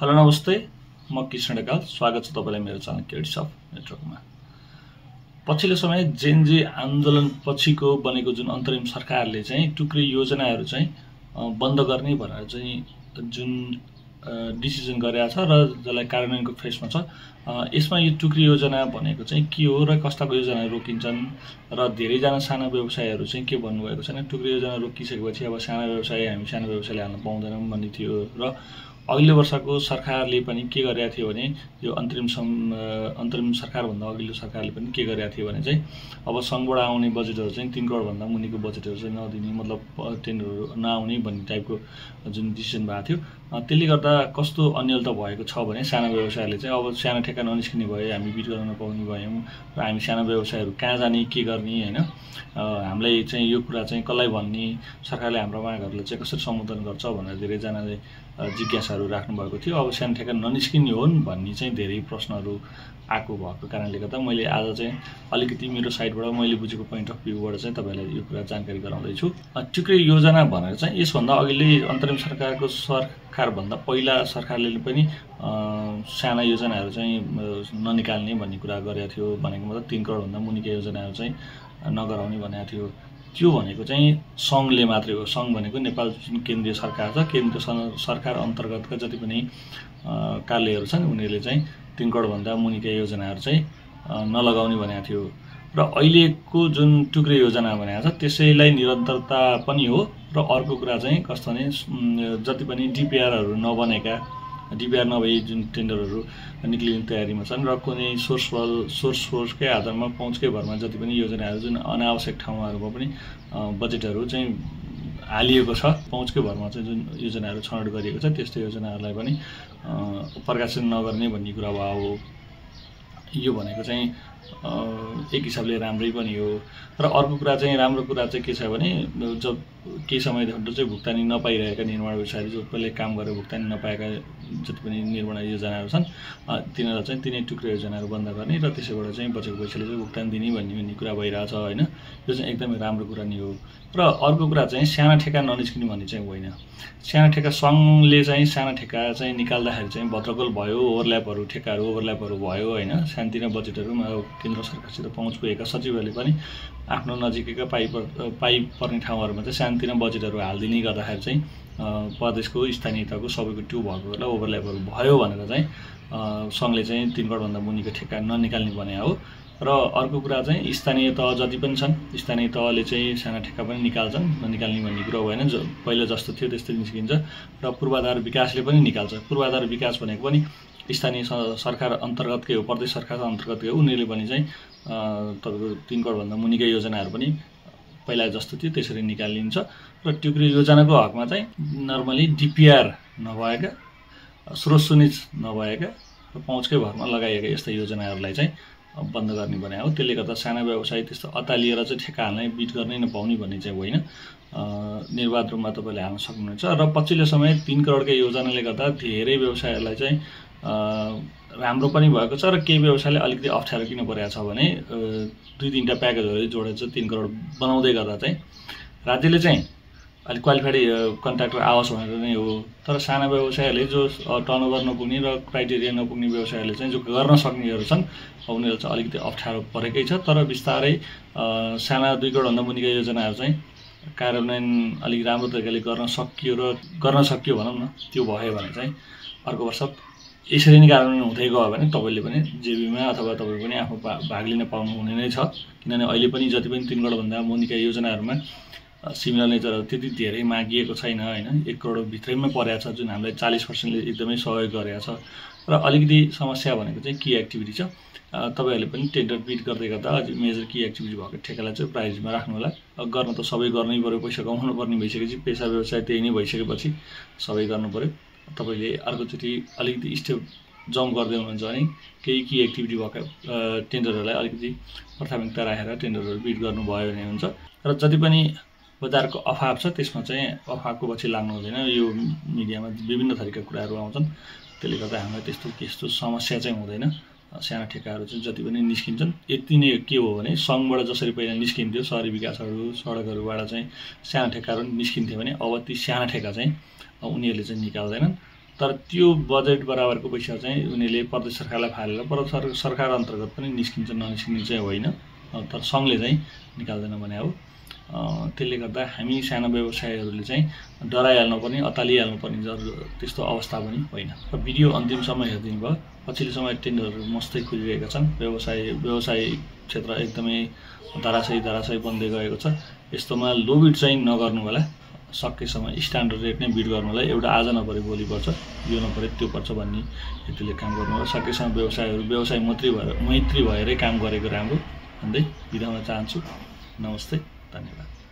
Hello नमस्ते, म कृष्ण ढकाल। स्वागत छ तपाईलाई मेरो च्यानल क्रिएटिभ अफ नेटवर्कमा। पछिल्लो समय जेनजी आन्दोलन पछिको बनेको जुन अन्तरिम सरकारले चाहिँ टुक्री योजनाहरू चाहिँ बन्द गर्ने भनेर चाहिँ जुन डिसिजन गरेको छ र जसलाई कार्यान्वयनको फेसमा छ, यसमा यो टुक्री योजना भनेको चाहिँ के हो र कस्ताको योजना रोकिन्छन् र धेरैजना साना व्यवसायहरू चाहिँ के भन्नुभएको छैन, टुक्री योजना रोकिसकेपछि अब साना व्यवसाय हामी साना व्यवसायले हाल्न पाउँदैनौँ भन्ने थियो। र अघिल्लो वर्षको सरकारले पनि के गरेको थियो भने यो अन्तरिम सरकारभन्दा अघिल्लो सरकारले पनि के गरेको थियो भने चाहिँ अब सङ्घबाट आउने बजेटहरू चाहिँ 3 करोडभन्दा मुनिको बजेटहरू चाहिँ नदिने, मतलब टेन्डरहरू नआउने भन्ने टाइपको जुन डिसिजन भएको थियो। त्यसले गर्दा कस्तो अन्यल त भएको छ भने साना व्यवसायले चाहिँ अब सानो ठेक्का ननिस्किने भयो, हामी बिट गर्न नपाउने भयौँ र हामी साना व्यवसायहरू कहाँ जाने के गर्ने होइन, हामीलाई चाहिँ यो कुरा चाहिँ कसलाई भन्ने, सरकारले हाम्रो मागहरूलाई चाहिँ कसरी सम्बोधन गर्छ भनेर धेरैजनाले जिज्ञासाहरू राख्नु भएको थियो। अब सानो ठेक्का ननिस्किने होन् भन्ने चाहिँ धेरै प्रश्नहरू आएको भएको कारणले गर्दा मैले आज चाहिँ अलिकति मेरो साइडबाट मैले बुझेको पोइन्ट अफ भ्यूबाट चाहिँ तपाईँलाई यो कुरा जानकारी गराउँदैछु। टुक्री योजना भनेर चाहिँ यसभन्दा अघिल्लै अन्तरिम सरकारभन्दा पहिला सरकारले पनि साना योजनाहरू चाहिँ ननिकाल्ने भन्ने कुरा गरेको थियो। भनेको मतलब 3 करोडभन्दा मुनिका योजनाहरू चाहिँ नगराउने भनेको थियो। त्यो भनेको चाहिँ सङ्घले मात्रै हो। सङ्घ भनेको नेपाल जुन केन्द्रीय सरकार छ, केन्द्र सरकार अन्तर्गतका जति पनि कार्यहरू छन् उनीहरूले चाहिँ 3 करोडभन्दा मुनिका योजनाहरू चाहिँ नलगाउने भनेको थियो। र अहिलेको जुन टुक्री योजना भनेको छ त्यसैलाई निरन्तरता पनि हो। र अर्को कुरा चाहिँ कस्तो भने जति पनि डिपिआरहरू नबनेका, डिपिआर नभई जुन टेन्डरहरू निक्लिने तयारीमा छन् र कुनै सोर्सकै आधारमा पहुँचकै भरमा जति पनि योजनाहरू जुन अनावश्यक ठाउँहरूमा पनि बजेटहरू चाहिँ हालिएको छ, पहुँचकै भरमा चाहिँ जुन योजनाहरू छनौट गरिएको छ त्यस्तो योजनाहरूलाई पनि प्रकाशन नगर्ने भन्ने कुरा भयो। यो भनेको चाहिँ एक हिसाबले राम्रै पनि हो। र अर्को कुरा चाहिँ राम्रो कुरा चाहिँ के छ भने जब केही समयदेखि चाहिँ भुक्तानी नपाइरहेका निर्माण व्यवसायहरू जो पहिले काम गरेर भुक्तानी नपाएका जति पनि निर्माण योजनाहरू छन् तिनीहरूलाई चाहिँ तिनै टुक्री योजनाहरू बन्द गर्ने र त्यसैबाट चाहिँ बचेको पैसाले चाहिँ भुक्तानी दिने भन्ने कुरा भइरहेछ होइन। यो चाहिँ एकदमै राम्रो कुरा नै हो। र अर्को कुरा चाहिँ साना ठेक्का ननिस्किने भन्ने चाहिँ होइन। साना ठेक्का सङ्घले चाहिँ साना ठेक्का चाहिँ निकाल्दाखेरि चाहिँ भद्रगोल भयो, ठेक्काहरू ओभरल्यापहरू भयो होइन। सानोतिनो बजेटहरू केन्द्र सरकारसित पहुँच पुगेका सचिवहरूले पनि आफ्नो नजिकैका पर्ने ठाउँहरूमा चाहिँ सानोतिनो बजेटहरू हालिदिने गर्दाखेरि चाहिँ प्रदेशको स्थानीय तहको सबैको ट्यु भएको बेला ओभरल्यापहरू भयो भनेर चाहिँ सङ्घले चाहिँ 3 करोडभन्दा मुनिको ठेक्का ननिकाल्ने भने हो। र अर्को कुरा चाहिँ स्थानीय तह जति पनि छन् स्थानीय तहले चाहिँ साना ठेक्का पनि निकाल्छन्, ननिकाल्ने भन्ने कुरा भएन। पहिला जस्तो थियो त्यस्तै निस्किन्छ। र पूर्वाधार विकासले पनि निकाल्छ। पूर्वाधार विकास भनेको पनि स्थानीय सरकार अन्तर्गतकै हो, प्रदेश सरकार अन्तर्गतकै हो। उनीहरूले पनि चाहिँ तपाईँको 3 करोडभन्दा मुनिकै योजनाहरू पनि पहिला जस्तो थियो त्यसरी निकालिन्छ। र टुक्री योजनाको हकमा चाहिँ नर्मली डिपिआर नभएका, स्रोत सुनिच नभएका र पहुँचकै भरमा लगाइएका यस्ता योजनाहरूलाई चाहिँ बन्द गर्ने भने हो। त्यसले गर्दा साना व्यवसाय त्यस्तो अतालिएर चाहिँ ठेक्का हाल्नै बिट गर्नै नपाउने भन्ने चाहिँ होइन। निर्वाध रूपमा तपाईँले हाल्न सक्नुहुन्छ। र पछिल्लो समय 3 करोडकै योजनाले गर्दा धेरै व्यवसायहरूलाई चाहिँ राम्रो पनि भएको छ र केही व्यवसायले अलिकति अप्ठ्यारो किन परेको छ भने 2-3टा प्याकेजहरू जोडेर चाहिँ 3 करोड बनाउँदै गर्दा चाहिँ राज्यले चाहिँ अलिक क्वालिफाइड कन्ट्र्याक्टर आओस् भनेर नै हो। तर साना व्यवसायहरूले जो टर्नओभर नपुग्ने र क्राइटेरिया नपुग्ने व्यवसायहरूले चाहिँ जो गर्न सक्नेहरू छन् उनीहरू चाहिँ अलिकति अप्ठ्यारो परेकै छ। तर बिस्तारै साना 2 करोडभन्दा मुनिका योजनाहरू चाहिँ कार्यान्वयन अलिक राम्रो तरिकाले गर्न सकियो भनौँ न। त्यो भयो भने चाहिँ अर्को वर्ष यसरी नै कार्यान्वयन हुँदै गयो भने तपाईँले पनि जेबीमा अथवा तपाईँ पनि आफ्नो भाग लिन पाउनुहुने नै छ। किनभने अहिले पनि जति पनि 3 करोडभन्दा मुनिका योजनाहरूमा सिमिलर नेचरहरू त्यति धेरै मागिएको छैन होइन। 1 करोड भित्रैमा परेको छ जुन हामीलाई 40%ले एकदमै सहयोग गरेको छ। र अलिकति समस्या भनेको चाहिँ की एक्टिभिटी छ। तपाईँहरूले पनि टेन्डर बिट गर्दै गर्दा अझ मेजर की एक्टिभिटी भएको ठेक्कालाई चाहिँ प्राइजमा राख्नु होला। गर्न त सबै गर्नै पऱ्यो, पैसा कमाउनु पर्ने भइसकेपछि, पेसा व्यवसाय त्यही नै भइसकेपछि सबै गर्नु पऱ्यो। तपाईँले अर्कोचोटि अलिकति स्टेप जम्प गर्दै हुनुहुन्छ भने केही की एक्टिभिटी भएका टेन्डरहरूलाई अलिकति प्राथमिकता राखेर टेन्डरहरू बिट गर्नुभयो भने हुन्छ। र जति पनि बजारको अभाव छ त्यसमा चाहिँ अभावको पछि लाग्नु हुँदैन। यो मिडियामा विभिन्न थरीका कुराहरू आउँछन्, त्यसले गर्दा हामीलाई त्यस्तो समस्या चाहिँ हुँदैन। साना ठेक्काहरू चाहिँ जति पनि निस्किन्छन् यति नै के हो भने सङ्घबाट जसरी पहिला निस्किन्थ्यो सहरी विकासहरू सडकहरूबाट चाहिँ साना ठेक्काहरू निस्किन्थ्यो भने अब ती साना ठेक्का चाहिँ उनीहरूले चाहिँ निकाल्दैनन्। तर त्यो बजेट बराबरको पैसा चाहिँ उनीहरूले प्रदेश सरकारलाई फालेर प्रदेश सरकार अन्तर्गत पनि निस्किन्छ ननिस्किने चाहिँ होइन, तर सङ्घले चाहिँ निकाल्दैन भने हो। त्यसले गर्दा हामी सानो व्यवसायीहरूले चाहिँ डराइहाल्नुपर्ने अतालिहाल्नुपर्ने त्यस्तो अवस्था पनि होइन। र भिडियो अन्तिमसम्म हेरिदिनु भयो। पछिल्लो समय टेन्डरहरू मस्तै खुलिरहेका छन्, व्यवसाय क्षेत्र एकदमै धराशयी बन्दै गएको छ। यस्तोमा लो बिड चाहिँ नगर्नु होला, सकेसम्म स्ट्यान्डर्ड रेट नै बिड गर्नु होला। एउटा आज नपरे भोलि पर्छ, यो नपरे त्यो पर्छ भन्ने हेतुले काम गर्नु होला। सकेसम्म व्यवसाय मैत्री भएरै काम गरेको राम्रो भन्दै बिदा हुन चाहन्छु। नमस्ते, धन्यवाद।